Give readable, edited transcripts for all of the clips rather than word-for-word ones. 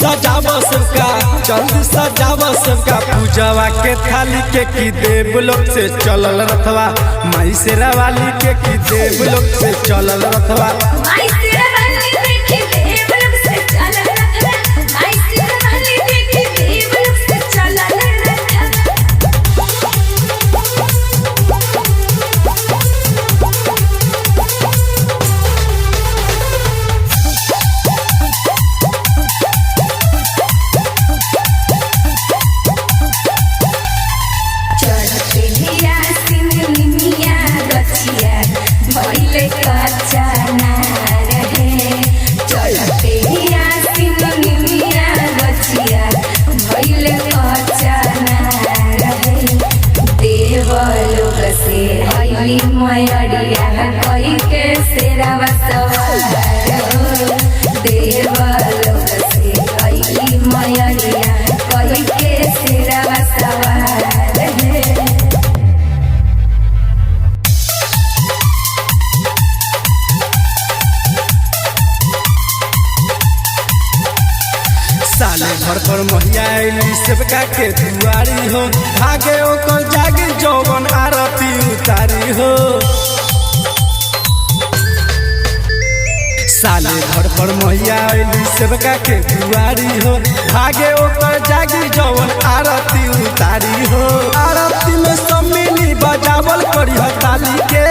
सजावा सबका, जल्दी सजावा सबका। पूजावा के थाली के की देव लोग से चलल रथवा, माई शेरा वाली के की देव लोग से चलल रथवा। मयरिया कोई के सेरावा सवार देवलोक से आई मयरिया कोई के सेरावा सवार साले भर पर महिया आईली सेवका के दुआरी हो, भागे ओकर जागी जौवन आरती उतारी हो। साले भर पर महिया आईली सेवका के दुआरी हो, भागे ओकर जागी जौवन आरती उतारी हो। आरती में सम्मिली बजावल करी ताली के,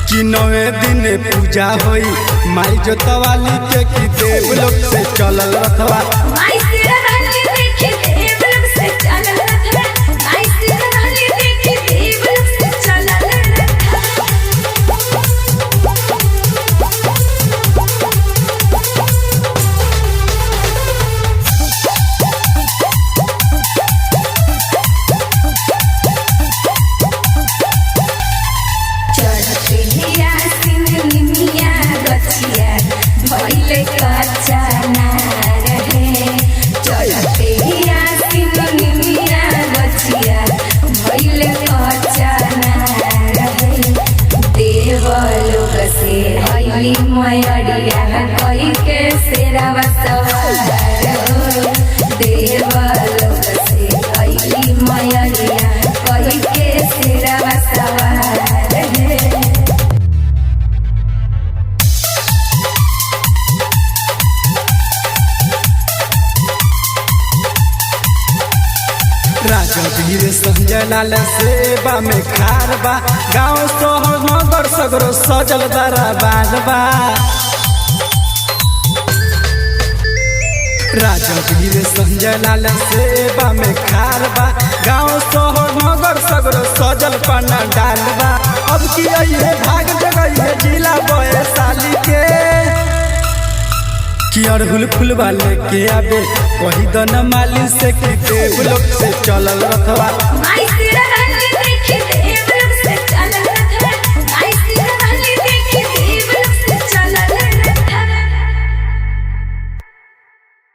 कि नवे दिन पूजा होई माई जोतवाली के की देव लोग से चलल रथवा। माई शेरा वाली देखी देव लोग से चलल रथवा, माई शेरा वाली देखी देव लोग से चलल मयरिया कोई के सेरावा सवार देवलोक से आई मयरिया कोई के सेरावा सवार। राजा वीर संजय लाल सेवा में खार बा, गाँव शहर नगर सगरो सजल दरबार बा। राजा वीर संजय लाल सेवा में खार बा, गाँव शहर नगर सगरो सजल पंडाल बा। अब की है भाग जगह जिला वैशाली के, कि अड़हुल फूल वाले के आबे वही दन माली से की देव लोग से चलल रथवा। माई शेरा